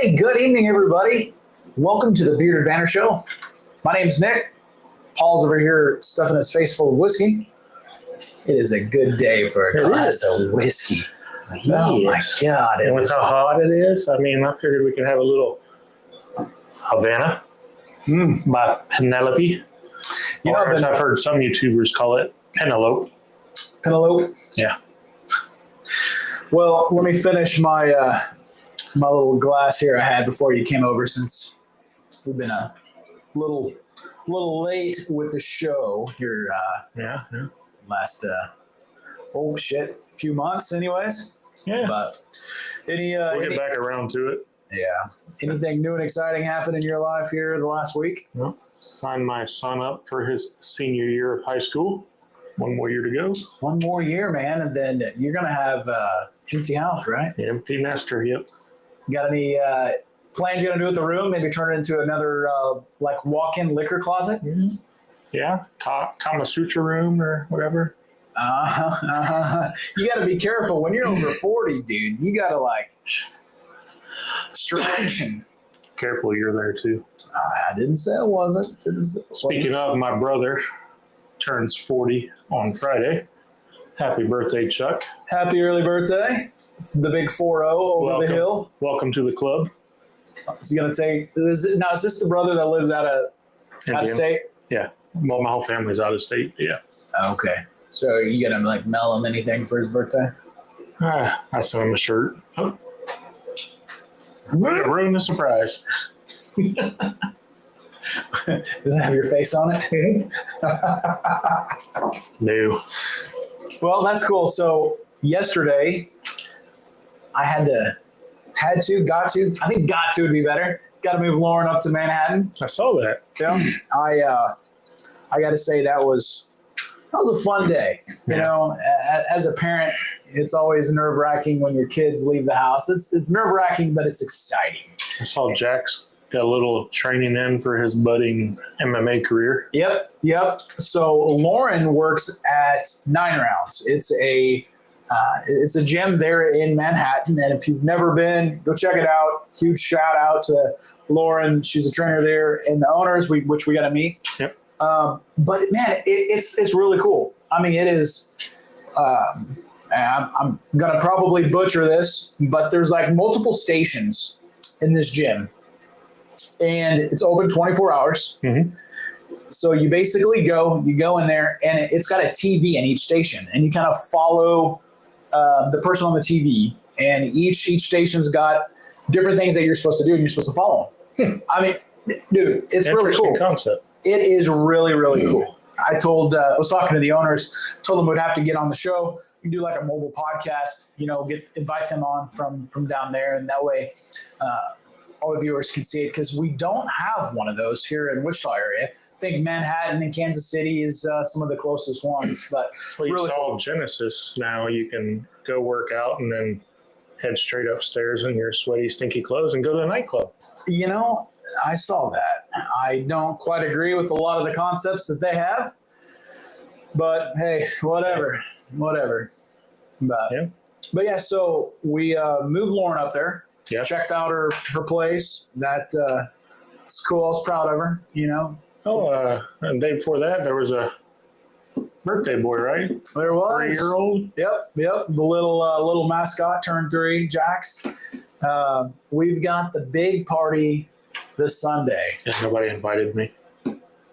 Hey, good evening, everybody. Welcome to the Bearded Banner Show. My name's Nick. Paul's over here stuffing his face full of whiskey. It is a good day for a glass of whiskey. Oh my God. And with how hot it is, I figured we could have a little Havana by Penelope. Or as I've heard some YouTubers call it, Penelope. Penelope? Yeah. Well, let me finish my my little glass here I had before you came over, since we've been a little late with the show here. Last few months, anyways. Yeah. But we'll get back around to it. Yeah. Anything new and exciting happened in your life here the last week? Well, signed my son up for his senior year of high school. One more year to go. One more year, man, and then you're gonna have empty house, right? Empty nester. Yep. Got any plans you're gonna do with the room? Maybe turn it into another like walk-in liquor closet? Mm-hmm. Yeah, Kama Sutra room or whatever. You got to be careful when you're over 40, dude. You got to like stretch and careful. You're there too. I didn't say it wasn't. Speaking of, my brother turns 40 on Friday. Happy birthday, Chuck. Happy early birthday. The big 4-0 over the hill. Welcome to the club. Is he going to take... Is this the brother that lives out of state? Yeah. Well, my whole family's out of state. Yeah. Okay. So you going to like mail him anything for his birthday? I sent him a shirt. Oh. Ruin the surprise. Does it have your face on it? No. Well, that's cool. So yesterday, I got to would be better. Got to move Lauren up to Manhattan. I saw that. Yeah. I got to say that was a fun day. You know, as a parent, it's always nerve-wracking when your kids leave the house. It's nerve-wracking, but it's exciting. I saw Jack's got a little training in for his budding MMA career. Yep. So Lauren works at 9 Rounds. It's a gym there in Manhattan, and if you've never been, go check it out. Huge shout out to Lauren. She's a trainer there, and the owners, which we got to meet. Yep. But man, it's really cool. I mean, it is. I'm gonna probably butcher this, but there's like multiple stations in this gym, and it's open 24 hours. Mm-hmm. So you basically go in there, and it's got a TV in each station, and you kind of follow the person on the TV, and each station's got different things that you're supposed to do, and you're supposed to follow. I mean, dude, it's really cool. Concept. It is really, really cool. I was talking to the owners, told them we'd have to get on the show. We can do like a mobile podcast, invite them on from down there, and that way all the viewers can see it, because we don't have one of those here in Wichita area. I think Manhattan and Kansas City is some of the closest ones. But you saw cool. Genesis now. You can go work out and then head straight upstairs in your sweaty, stinky clothes and go to a nightclub. I saw that. I don't quite agree with a lot of the concepts that they have, but hey, whatever. But yeah, so we moved Lauren up there. Yep. Checked out her place. That it's cool. I was proud of her. And the day before that, there was a birthday boy, right? There was 3-year-old. Yep. The little mascot turned 3, Jax. We've got the big party this Sunday. Yeah, nobody invited me.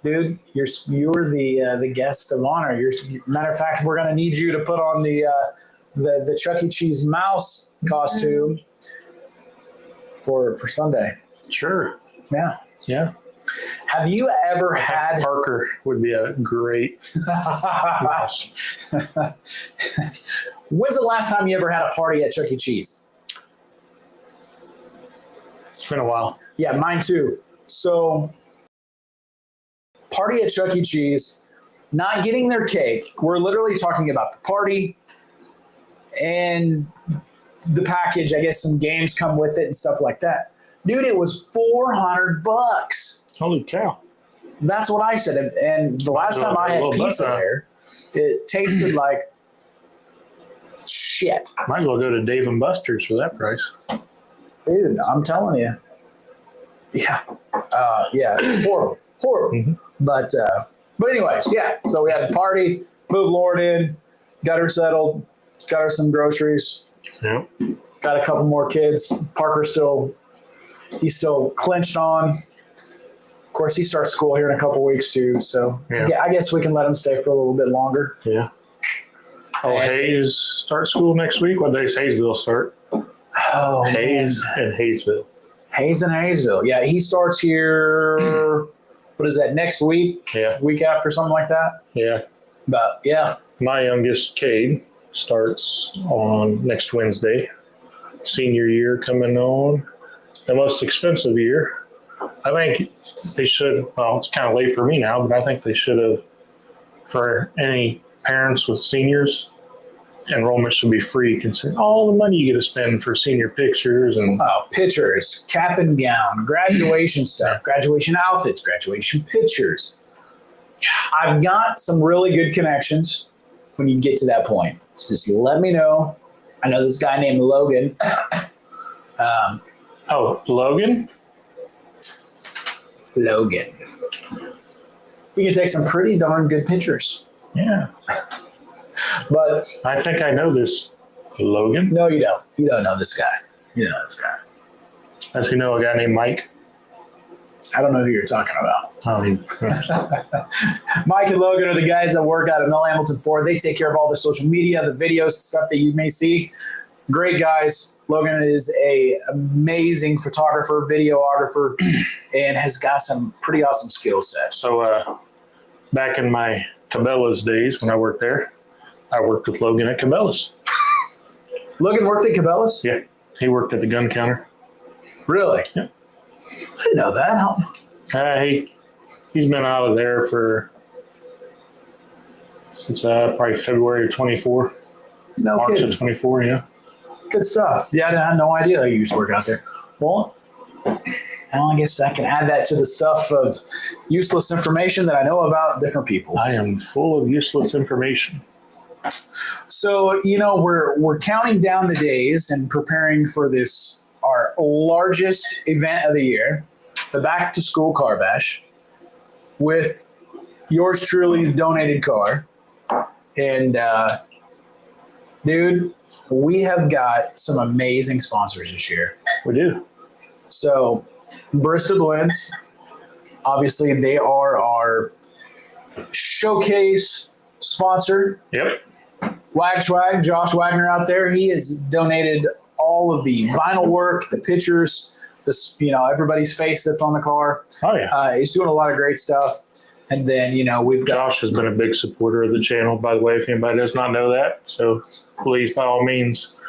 Dude, you were the guest of honor. Matter of fact, we're gonna need you to put on the Chuck E. Cheese mouse costume for Sunday. Sure. Yeah. Have you ever had Parker would be a great mouse. When's the last time you ever had a party at Chuck E. Cheese? It's been a while. Yeah, mine too. So, party at Chuck E. Cheese, not getting their cake. We're literally talking about the party and the package. I guess some games come with it and stuff like that. Dude, it was $400. Holy cow. That's what I said. And the last time I had pizza there, it tasted like shit. Might as well go to Dave & Buster's for that price. Dude, I'm telling you. Yeah. Yeah. Horrible. Horrible. Mm-hmm. But anyways, yeah. So we had a party, moved Lauren in, got her settled, got her some groceries, Yeah. got a couple more kids. He's still clinched on. Of course, he starts school here in a couple weeks too. So yeah, I guess we can let him stay for a little bit longer. Yeah. Oh, Hayes start school next week. What day's Hayesville start? Oh, Hayes man. and Hayesville. Hayes and Hayesville. Yeah, he starts here. What is that? Next week? Yeah. Week after, something like that. Yeah. But yeah. My youngest, Cade, starts on next Wednesday. Senior year coming on. The most expensive year. I think they should, well, it's kind of late for me now, but I think they should have, for any parents with seniors, enrollment should be free considering all the money you get to spend for senior pictures and Pictures, cap and gown, graduation stuff, graduation outfits, graduation pictures. I've got some really good connections when you get to that point. So just let me know. I know this guy named Logan. Logan? Logan. He can take some pretty darn good pictures. Yeah. But I think I know this Logan. no, you don't. You don't know this guy. You don't know this guy. Does he know a guy named Mike? I don't know who you're talking about. Oh, Mike and Logan are the guys that work out at Mel Hamilton Ford. They take care of all the social media, the videos, stuff that you may see. Great guys. Logan is a amazing photographer, videographer, and has got some pretty awesome skill sets. So back in my Cabela's days when I worked there, I worked with Logan at Cabela's. Logan worked at Cabela's? Yeah. He worked at the gun counter. Really? Yeah. I didn't know that. He's been out of there since probably February of 24. No March kidding. of 24, yeah. Good stuff. Yeah, I had no idea you used to work out there. Well, I guess I can add that to the stuff of useless information that I know about different people. I am full of useless information. So, we're counting down the days and preparing for this, our largest event of the year, the Back to School Car Bash, with yours truly's donated car. And, dude, we have got some amazing sponsors this year. We do. So, Barista Blends, obviously, they are our showcase sponsor. Yep. Wag Swag, Josh Wagner out there, he has donated all of the vinyl work, the pictures, everybody's face that's on the car. Oh, yeah. He's doing a lot of great stuff. And then, we've got... Josh has been a big supporter of the channel, by the way, if anybody does not know that. So please, by all means,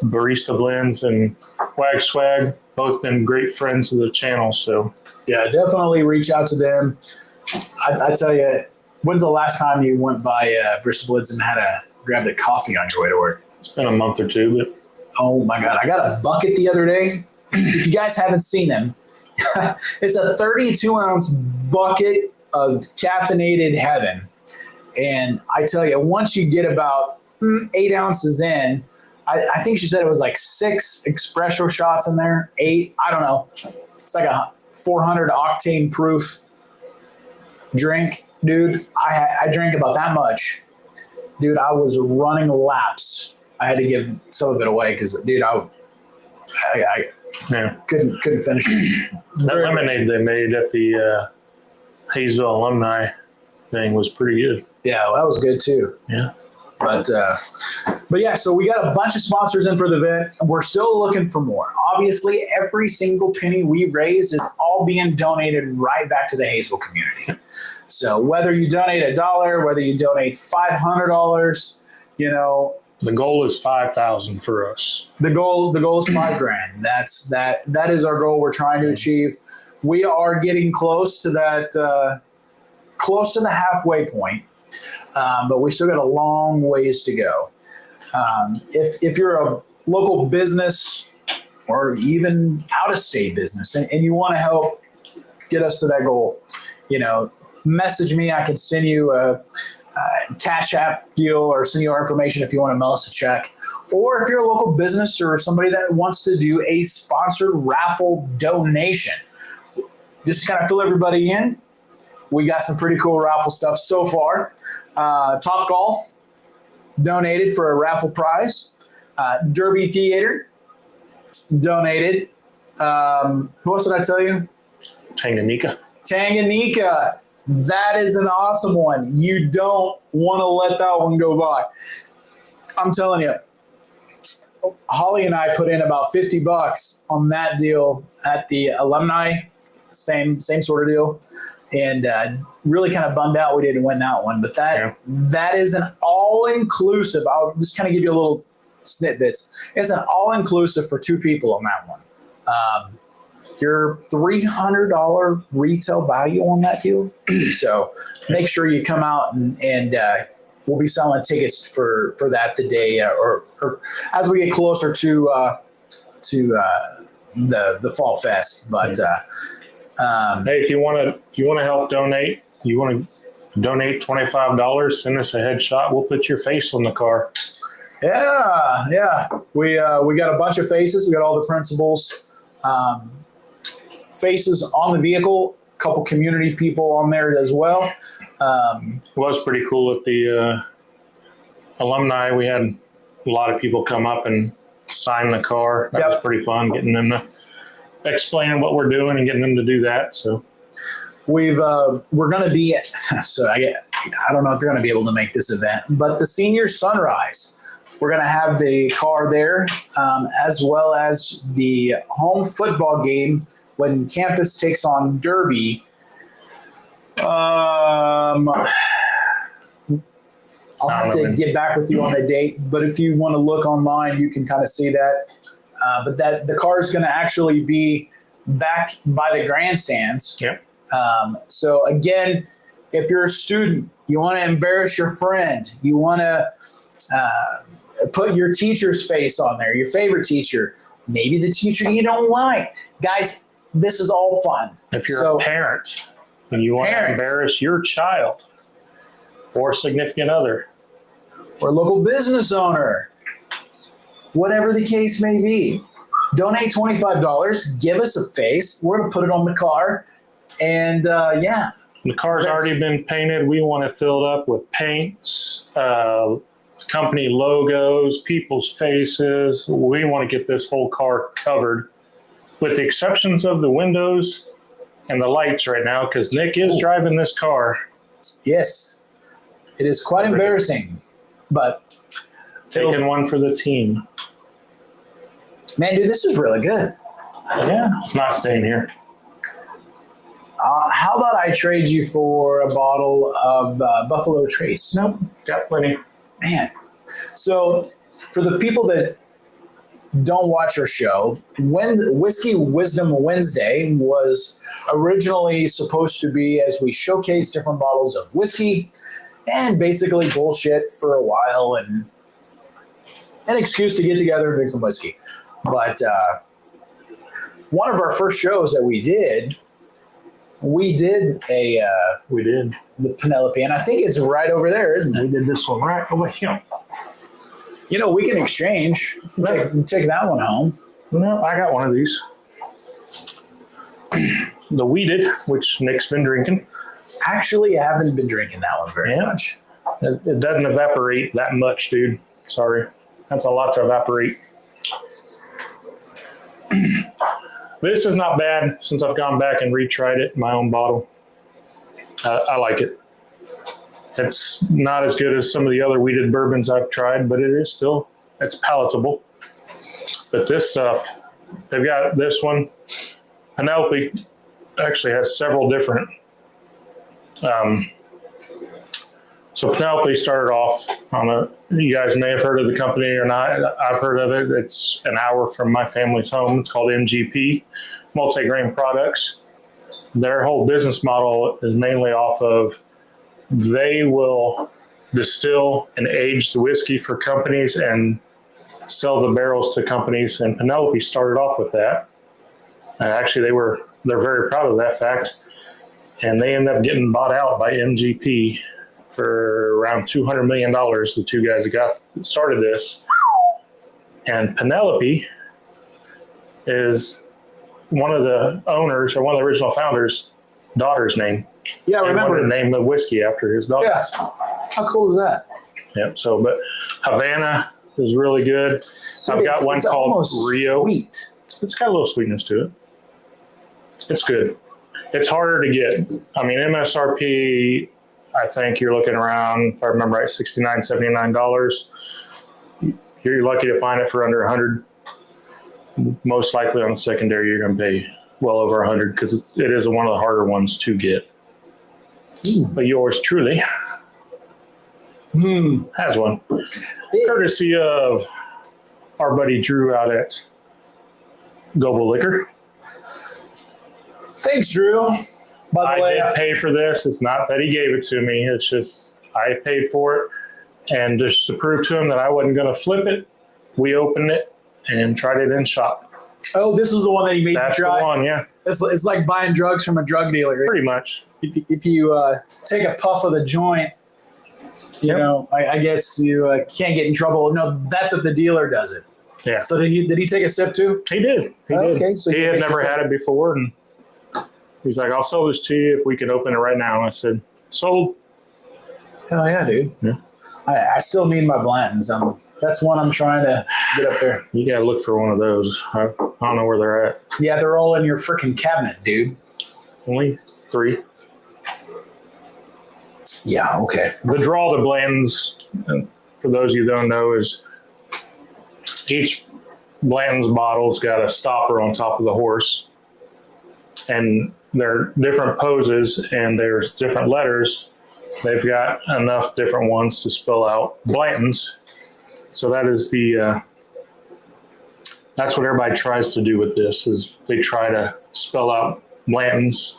Barista Blends and Wag Swag, both been great friends of the channel. So yeah, definitely reach out to them. I tell you, when's the last time you went by Barista Blends and grabbed a coffee on your way to work? it's been a month or two, but Oh my God, I got a bucket the other day. If you guys haven't seen them, it's a 32-ounce bucket of caffeinated heaven. And I tell you, once you get about 8 ounces in, I think she said it was like 6 espresso shots in there, 8, I don't know. It's like a 400 octane proof drink. Dude, I drank about that much. Dude, I was running laps. I had to give some of it away because, dude, I yeah. couldn't finish it. That lemonade they made at the Hayesville alumni thing was pretty good. Yeah, well, that was good too. Yeah. But yeah, so we got a bunch of sponsors in for the event, and we're still looking for more. Obviously, every single penny we raise is all being donated right back to the Hayesville community. So whether you donate $1, whether you donate $500, The goal is 5,000 for us. the goal is $5,000. That is our goal. We're trying to achieve. We are getting close to that, close to the halfway point. But we still got a long ways to go. If you're a local business or even out-of-state business and you want to help get us to that goal, message me. I can send you a Cash App deal or send you our information if you want to mail us a check. Or if you're a local business or somebody that wants to do a sponsored raffle donation. Just to kind of fill everybody in, we got some pretty cool raffle stuff so far. Top Golf donated for a raffle prize. Derby Theater donated. Who else did I tell you? Tanganyika. Tanganyika. That is an awesome one. You don't want to let that one go by. I'm telling you, Holly and I put in about $50 on that deal at the alumni, same sort of deal, and really kind of bummed out we didn't win that one. But that is an all-inclusive. I'll just kind of give you a little snippets. It's an all-inclusive for 2 people on that one. Your $300 retail value on that deal. So make sure you come out and we'll be selling tickets for that the day or as we get closer to the Fall Fest. But hey, if you want to help donate, you want to donate $25, send us a headshot. We'll put your face on the car. Yeah. We got a bunch of faces. We got all the principals. Faces on the vehicle, a couple community people on there as well. It was pretty cool at the alumni. We had a lot of people come up and sign the car. That was pretty fun, getting them to explain what we're doing and getting them to do that. So we're going to be so I don't know if you're going to be able to make this event, but the Senior Sunrise, we're going to have the car there, as well as the home football game when campus takes on Derby. I'll have to get back with you on the date, but if you want to look online, you can kind of see that. But that the car is going to actually be back by the grandstands. Yep. So again, if you're a student, you want to embarrass your friend, you want to put your teacher's face on there, your favorite teacher, maybe the teacher you don't like. Guys, this is all fun. If you're a parent and you want to embarrass your child or significant other or local business owner, whatever the case may be, donate $25, give us a face. We're going to put it on the car. And the car's already been painted. We want it filled up with paints, company logos, people's faces. We want to get this whole car covered, with the exceptions of the windows and the lights right now, because Nick is driving this car. Yes, it is quite embarrassing, but taking one for the team. Man, dude, this is really good. Yeah, it's not staying here. How about I trade you for a bottle of Buffalo Trace? Nope, got plenty. Man, so for the people that don't watch our show, Whiskey Wisdom Wednesday was originally supposed to be as we showcase different bottles of whiskey and basically bullshit for a while and an excuse to get together and drink some whiskey. But one of our first shows that we did the Penelope, and I think it's right over there, isn't it? We did this one right over here. You know, we can exchange. Take that one home. No, I got one of these. The Weeded, which Nick's been drinking. Actually, I haven't been drinking that one very much. It doesn't evaporate that much, dude. Sorry. That's a lot to evaporate. This is not bad since I've gone back and retried it in my own bottle. I like it. It's not as good as some of the other weeded bourbons I've tried, but it's palatable. But this stuff, they've got this one. Penelope actually has several different. So Penelope started off you guys may have heard of the company or not. I've heard of it. It's an hour from my family's home. It's called MGP, Multigrain Products. Their whole business model is mainly off of they will distill and age the whiskey for companies and sell the barrels to companies. And Penelope started off with that. And actually, they're very proud of that fact. And they ended up getting bought out by MGP for around $200 million, the two guys that started this. And Penelope is one of the owners or one of the original founders' daughter's name. Yeah, I They remember. wanted to name the whiskey after his daughter. Yeah. How cool is that? Yep. So, but Havana is really good. I've got one It's called almost Rio. Sweet. It's got a little sweetness to it. It's good. It's harder to get. I mean, MSRP, I think you're looking around, if I remember right, $69, $79. You're lucky to find it for under 100. Most likely on the secondary, you're going to pay well over 100 because it is one of the harder ones to get. But yours truly has one, courtesy of our buddy Drew out at Goble Liquor. Thanks, Drew. By the way, I did pay for this. It's not that he gave it to me. It's just I paid for it. And just to prove to him that I wasn't going to flip it, we opened it and tried it in shop. oh, this was the one that you made That's you the try. one, yeah, It's like buying drugs from a drug dealer. pretty much. If you take a puff of the joint, you Yep. know, I guess you can't get in trouble. No, that's if the dealer does it. Yeah, So did he take a sip too? he did. He did. Okay, so he you had make never yourself- had it before, and he's like, "I'll sell this to you if we can open it right now." And I said, "Sold." Hell yeah, dude. Yeah. I still need my Blantons. That's one I'm trying to get up there. You got to look for one of those. I don't know where they're at. Yeah, they're all in your freaking cabinet, dude. Only 3. Yeah, okay. The draw to Blanton's, and for those of you who don't know, is each Blanton's bottle's got a stopper on top of the horse. And they're different poses and there's different letters. They've got enough different ones to spell out Blanton's. So that is that's what everybody tries to do with this, is they try to spell out Blanton's.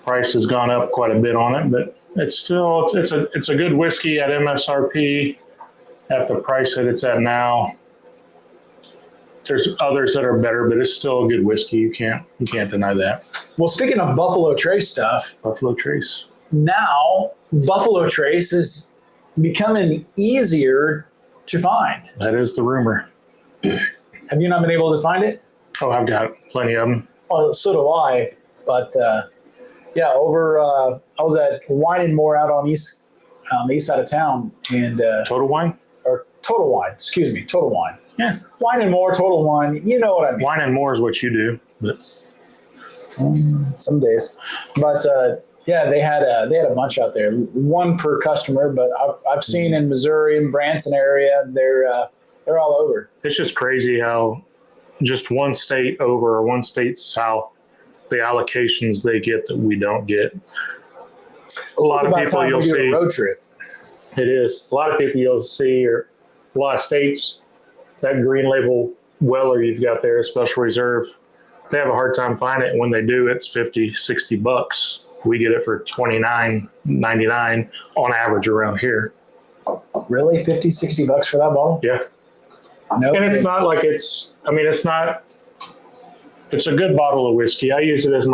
Price has gone up quite a bit on it, but it's a good whiskey at MSRP at the price that it's at now. There's others that are better, but it's still a good whiskey. You can't deny that. Well, speaking of Buffalo Trace stuff, Buffalo Trace. now Buffalo Trace is becoming easier to find. That is the rumor. Have you not been able to find it? Oh, I've got plenty of them. Oh, so do I. But yeah, over I was at Wine and More out on the east side of town, and Total Wine? or Total Wine, excuse me, Total Wine. Yeah. Wine and More, Total Wine. You know what I mean. Wine and More is what you do. But Some days, but yeah, they had a bunch out there, one per customer. But I've seen in Missouri and Branson area, they're all over. it's just crazy how just one state over or one state south, the allocations they get that we don't get. A lot of About people time you'll we do see. a road trip. It is. A lot of people you'll see, or a lot of states, that green label Weller you've got there, Special Reserve, they have a hard time finding it. When they do, it's $50-$60. We get it for $29.99 on average around here. Really, $50-$60 for that bottle? Yeah. No. And it's not like it's a good bottle of whiskey. I use it as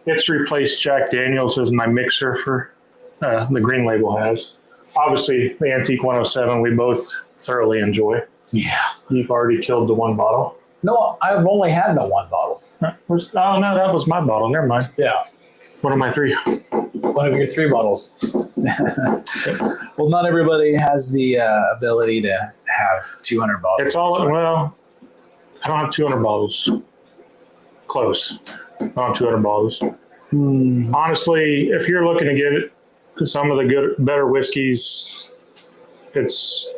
it's replaced Jack Daniels as my mixer for the green label has. Obviously, the Antique 107 we both thoroughly enjoy. Yeah. You've already killed the one bottle. No, I've only had the one bottle. Oh, no, that was my bottle. Never mind. Yeah. One of my 3. One of your 3 bottles. Well, not everybody has the ability to have 200 bottles. It's all, well, I don't have 200 bottles. Close. I don't have 200 bottles. Honestly, if you're looking to get some of the better whiskeys, it's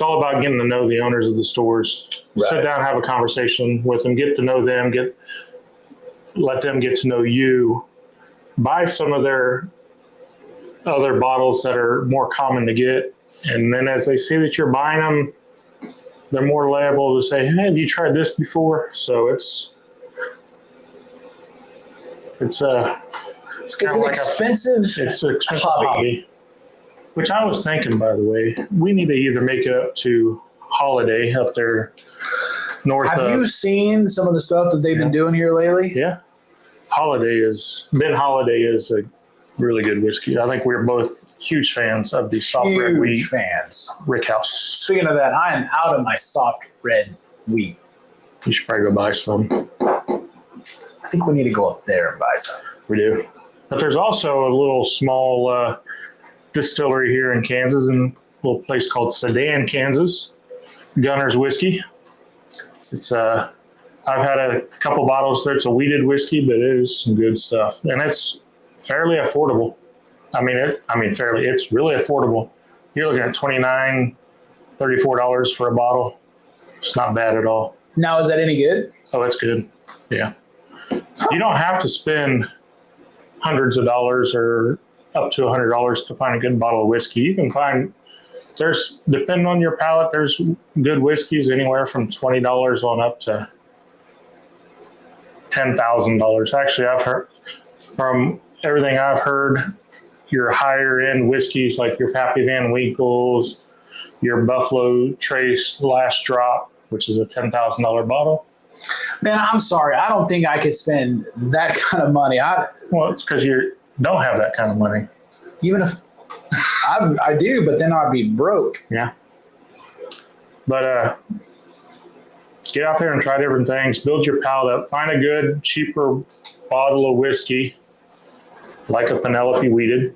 all about getting to know the owners of the stores. Right. Sit down, have a conversation with them, get to know them, let them get to know you. Buy some of their other bottles that are more common to get, and then as they see that you're buying them, they're more liable to say, "Hey, have you tried this before?" So it's an expensive expensive hobby. hobby. Which I was thinking, by the way, we need to either make it up to Holiday up there north Have of. you seen some of the stuff that they've been doing here lately? Yeah. Ben Holiday is a Really good whiskey. I think we're both huge fans of the soft red wheat Huge fans. Rickhouse. Speaking of that, I am out of my soft red wheat. You should probably go buy some. I think we need to go up there and buy some. We do. But there's also a little small distillery here in Kansas, in a little place called Sedan, Kansas. Gunner's Whiskey. It's I've had a couple bottles there. It's a wheated whiskey, but it is some good stuff, and it's fairly affordable. Fairly. It's really affordable. You're looking at $29, $34 for a bottle. It's not bad at all. Now, is that any good? Oh, that's good. Yeah. You don't have to spend hundreds of dollars or up to $100 to find a good bottle of whiskey. You can find, depending on your palate, there's good whiskeys anywhere from $20 on up to $10,000. Actually, I've heard, from everything I've heard, your higher end whiskeys like your Pappy Van Winkles, your Buffalo Trace Last Drop, which is a $10,000 bottle. Man, I'm sorry. I don't think I could spend that kind of money. Well, it's because you don't have that kind of money. Even if I do, but then I'd be broke. Yeah. But get out there and try different things. Build your palate up. Find a good, cheaper bottle of whiskey, like a Penelope wheated,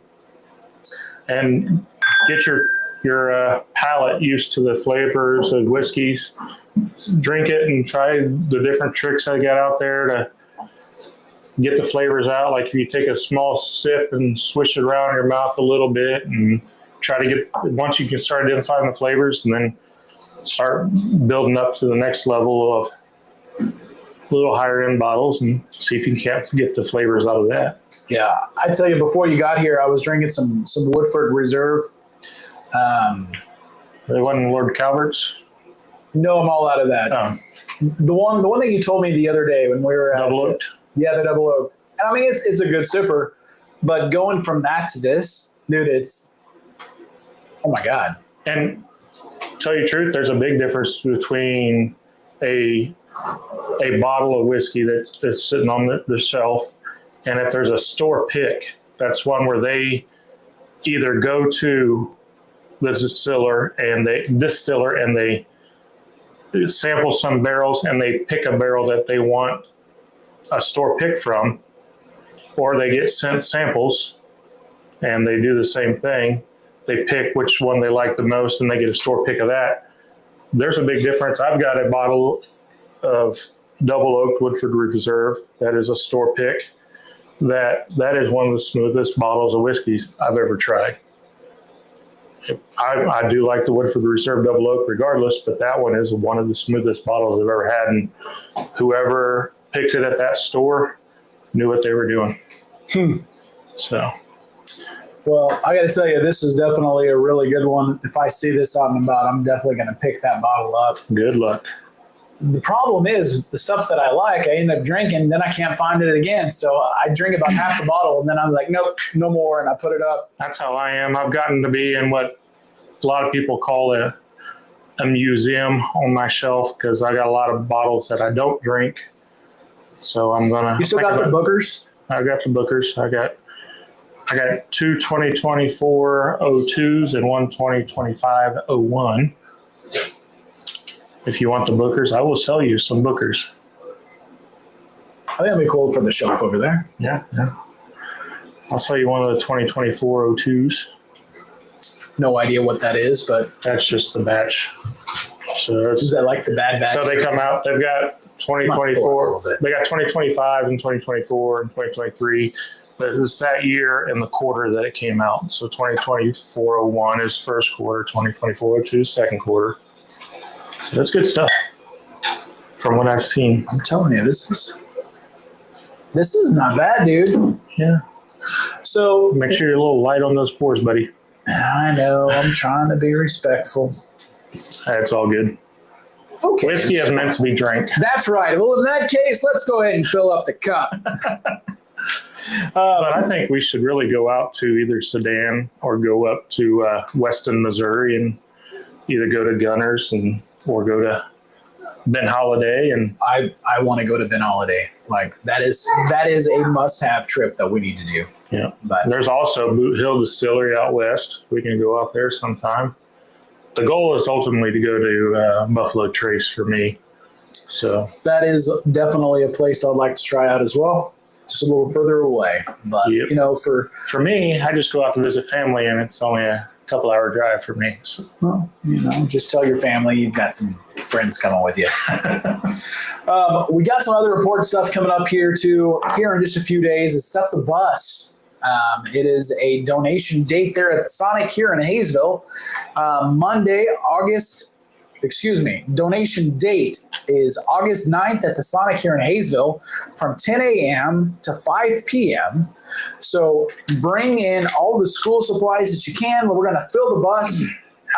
and get your palate used to the flavors of whiskeys. Drink it and try the different tricks I got out there to get the flavors out. Like if you take a small sip and swish it around your mouth a little bit and try to get, once you can start identifying the flavors, and then start building up to the next level of little higher end bottles and see if you can't get the flavors out of that. Yeah. I tell you, before you got here, I was drinking some Woodford Reserve. They wasn't Lord Calvert's? No, I'm all out of that. Oh. The one that you told me the other day when we were at Double oaked? Yeah, the double oak. And I mean, it's a good sipper, but going from that to this, dude, it's, oh my God. And tell you the truth, there's a big difference between a bottle of whiskey that's sitting on the shelf, and if there's a store pick, that's one where they either go to the distiller and they sample some barrels and they pick a barrel that they want a store pick from, or they get sent samples and they do the same thing. They pick which one they like the most and they get a store pick of that. There's a big difference. I've got a bottle of double oaked Woodford Reserve that is a store pick. That is one of the smoothest bottles of whiskeys I've ever tried. I do like the Woodford Reserve Double Oak regardless, but that one is one of the smoothest bottles I've ever had. And whoever picked it at that store knew what they were doing. So. Well, I got to tell you, this is definitely a really good one. If I see this out and about, I'm definitely going to pick that bottle up. Good luck. The problem is the stuff that I like, I end up drinking, then I can't find it again. So I drink about half the bottle, and then I'm like, nope, no more, and I put it up. That's how I am. I've gotten to be in what a lot of people call a museum on my shelf because I got a lot of bottles that I don't drink. So I'm gonna. You still got the Bookers? I got the Bookers. I got two 2024 02s and one 2025 01. If you want the Bookers, I will sell you some Bookers. I think that'd be cool for the shelf over there. Yeah. I'll sell you one of the 2024 02s. No idea what that is, but that's just the batch. So is that like the bad batch? So they come out. They've got 2024. They got 2025 and 2024 and 2023. But it's that year and the quarter that it came out. So 2024-01 is first quarter. 2024-02 is second quarter. So that's good stuff from what I've seen. I'm telling you, this is not bad, dude. Yeah. So make sure you're a little light on those pours, buddy. I know. I'm trying to be respectful. That's all good. Okay. Whiskey is meant to be drank. That's right. Well, in that case, let's go ahead and fill up the cup. But I think we should really go out to either Sedan or go up to Weston, Missouri, and either go to Gunners or go to Ben Holiday, and I want to go to Ben Holiday. Like that is a must-have trip that we need to do. yeah. But There's also Boot Hill Distillery out west. We can go out there sometime. The goal is ultimately to go to Buffalo Trace for me. So that is definitely a place I'd like to try out as well. Just a little further away, but Yep. for me, I just go out to visit family, and it's only a couple hour drive for me. So. well, just tell your family you've got some friends coming with you. We got some other important stuff coming up here too. Here in just a few days, it's Stuff the Bus. It is a donation date there at Sonic here in Hayesville. Donation date is August 9th at the Sonic here in Hayesville from 10 a.m. to 5 p.m. So bring in all the school supplies that you can. We're going to fill the bus.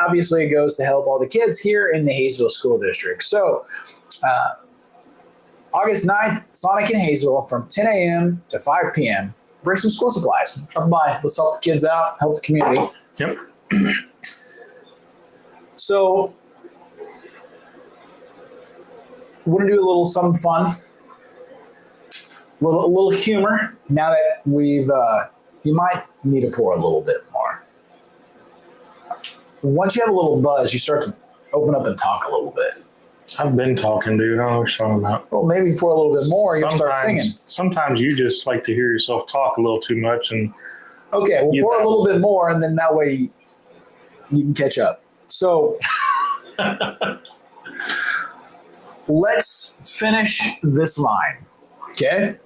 Obviously, it goes to help all the kids here in the Hayesville School District. So August 9th, Sonic in Hayesville from 10 a.m. to 5 p.m. Bring some school supplies. Drop by. Let's help the kids out, help the community. Yep. So we're going to do a little something fun, a little humor. Now that we've, you might need to pour a little bit more. Once you have a little buzz, you start to open up and talk a little bit. I've been talking, dude. I don't know what you're talking about. Well, maybe pour a little bit more, you'll start singing. Sometimes you just like to hear yourself talk a little too much. And Okay, we'll pour a little bit more, and then that way you can catch up. So let's finish this line, okay?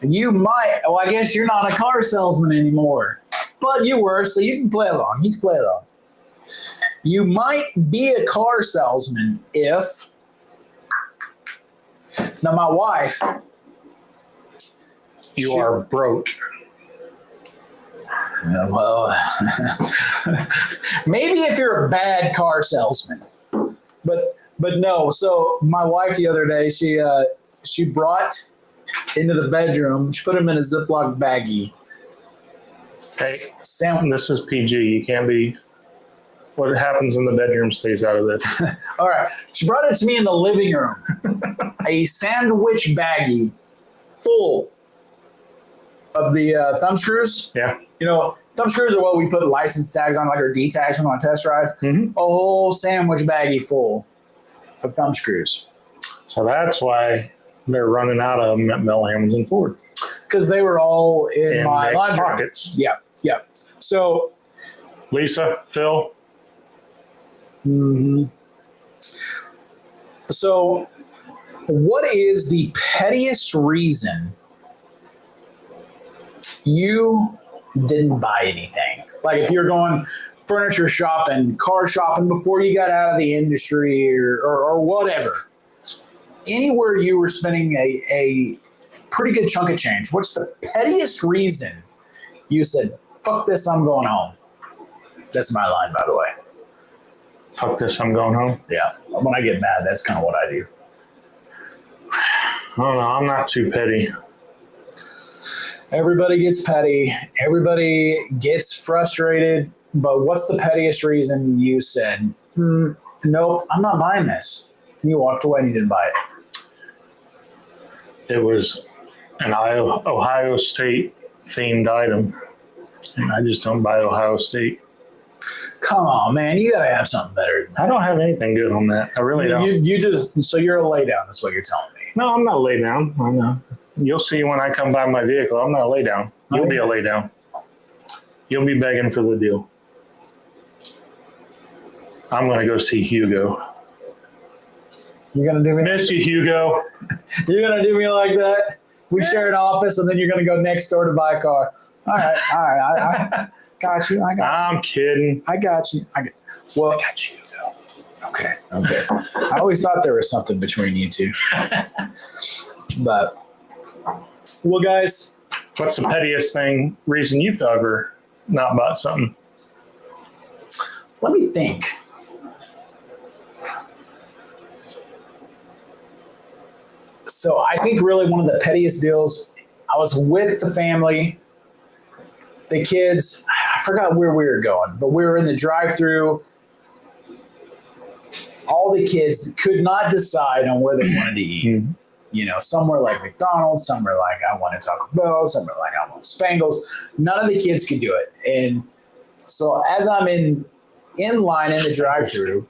You might, well, I guess you're not a car salesman anymore, but you were, so you can play along. You can play along. You might be a car salesman if, now my wife, you are broke. Well, maybe if you're a bad car salesman, but no. So my wife the other day, she brought into the bedroom. She put him in a Ziploc baggie. Hey, Sam, this is PG. You can't be. What happens in the bedroom stays out of this. All right. She brought it to me in the living room. A sandwich baggie full of the thumb screws. Yeah. Thumb screws are what we put license tags on, like our D tags when on test drives. Mm-hmm. A whole sandwich baggie full of thumb screws. So that's why they're running out of them at Mel Hamilton Ford. Because they were all in my laundry pockets. Yeah. So, Lisa, Phil. mm-hmm. So, what is the pettiest reason you didn't buy anything? Like if you're going furniture shopping, car shopping before you got out of the industry or whatever, anywhere you were spending a pretty good chunk of change, what's the pettiest reason you said, fuck this, I'm going home? That's my line, by the way. Fuck this, I'm going home. Yeah. When I get mad, that's kind of what I do. I don't know. I'm not too petty. Everybody gets petty. Everybody gets frustrated. But what's the pettiest reason you said, nope, I'm not buying this? And you walked away and you didn't buy it. It was an Ohio State themed item. And I just don't buy Ohio State. Come on, man. You got to have something better. I don't have anything good on that. I really don't. So you're a lay down. That's what you're telling me. No, I'm not a lay down. I know. You'll see when I come by my vehicle. I'm not a lay down. You'll be a lay down. You'll be begging for the deal. I'm going to go see Hugo. You're going to do me? Miss you, Hugo. You're going to do me like that? We share an office and then you're going to go next door to buy a car. All right. I got you. I'm kidding. I got you. I got you. Okay. I always thought there was something between you two. But, well, guys. What's the pettiest reason you've ever not bought something? Let me think. So I think really one of the pettiest deals, I was with the family, the kids, I forgot where we were going, but we were in the drive-through all the kids could not decide on where they wanted to eat. Mhm. You know, some were like McDonald's, some were like, I want a Taco Bell, some were like, I want Spangles. None of the kids could do it. And so as I'm in line in the drive-thru,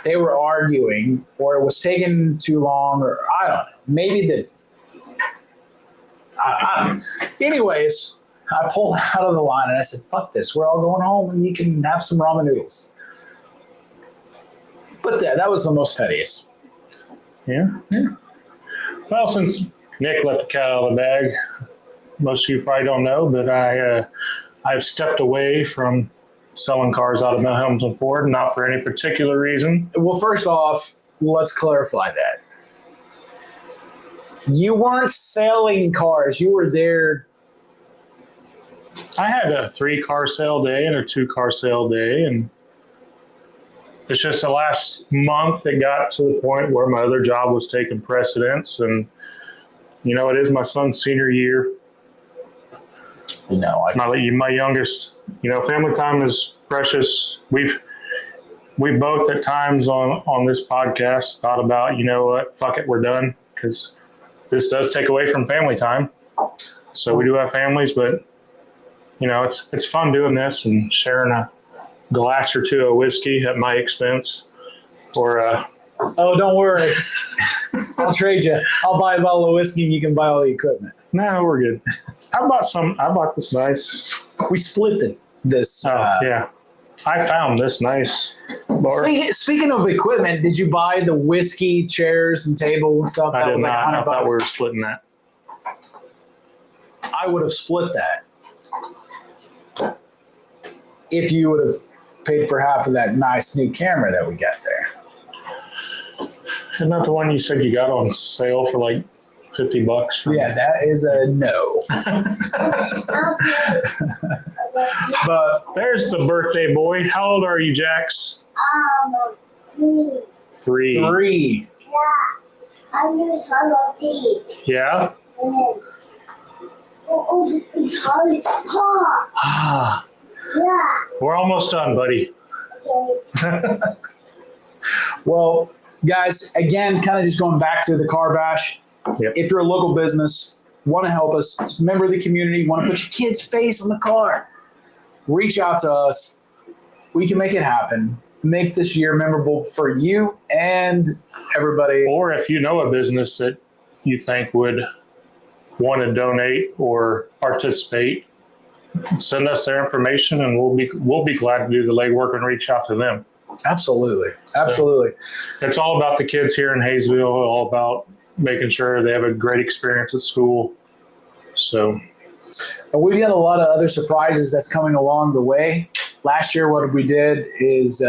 they were arguing, or it was taking too long, or I don't know. Maybe anyways, I pulled out of the line and I said, fuck this. We're all going home and you can have some ramen noodles. But that was the most pettiest. Yeah. Well, since Nick let the cat out of the bag, most of you probably don't know, but I've stepped away from selling cars out of Mount Hamilton Ford, not for any particular reason. Well, first off, let's clarify that. You weren't selling cars. You were there. I had a 3-car sale day and a 2-car sale day, and it's just the last month it got to the point where my other job was taking precedence, and you know, it is my son's senior year. No, My youngest, you know, family time is precious. We both at times on this podcast thought about, you know what, fuck it, we're done, because this does take away from family time. So we do have families, but you know, it's fun doing this and sharing a glass or two of whiskey at my expense. Or oh, don't worry. I'll trade you. I'll buy a bottle of whiskey and you can buy all the equipment. no, we're good. I bought this nice. We split this. Yeah. I found this nice bar. Speaking of equipment, did you buy the whiskey chairs and table and stuff? I did was not. like I $100. thought we were splitting that. I would have split that if you would have paid for half of that nice new camera that we got there. Isn't that the one you said you got on sale for like $50? Yeah, that is a no. But There's the birthday boy. How old are you, Jax? 3. 3. Yeah. I'm just trying to teach. Yeah? It's hard. Pa. Ah, Yeah. we're almost done, buddy. Okay. well, guys, again, kind of just going back to the car bash. Yep. If you're a local business, want to help us, just a member of the community, want to put your kid's face on the car, reach out to us. We can make it happen. Make this year memorable for you and everybody. Or if you know a business that you think would want to donate or participate, send us their information and we'll be glad to do the legwork and reach out to them. Absolutely. Absolutely. It's all about the kids here in Hayesville, all about making sure they have a great experience at school. So And we've got a lot of other surprises that's coming along the way. Last year, what we did is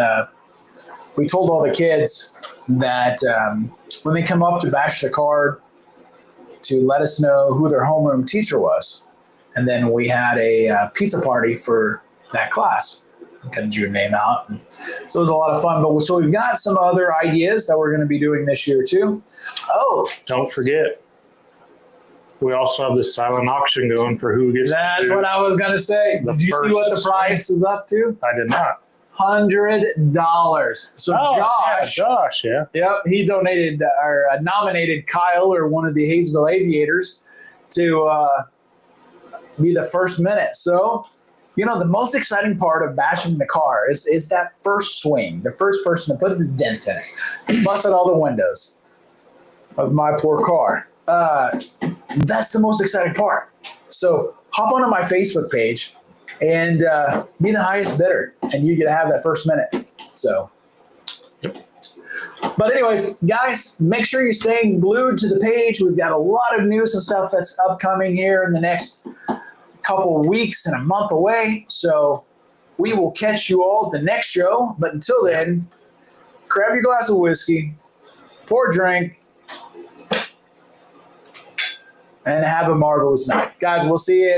we told all the kids that when they come up to bash the card, to let us know who their homeroom teacher was. And then we had a pizza party for that class. Kind of drew your name out. So it was a lot of fun. But so we've got some other ideas that we're going to be doing this year too. Oh, don't forget, we also have the silent auction going for who gets that's to do. what I was going to say. The Did you see what the first price is up to? I did not. $100. So Josh, Yeah. yep, he donated or nominated Kyle or one of the Hayesville Aviators to be the first minute. So, you know, the most exciting part of bashing the car is that first swing, the first person to put the dent in it, busted all the windows of my poor car. That's the most exciting part. So hop onto my Facebook page and be the highest bidder, and you get to have that first minute. So, but anyways, guys, make sure you're staying glued to the page. We've got a lot of news and stuff that's upcoming here in the next couple of weeks and a month away. So we will catch you all at the next show. But until then, grab your glass of whiskey, pour a drink, and have a marvelous night. Guys, we'll see you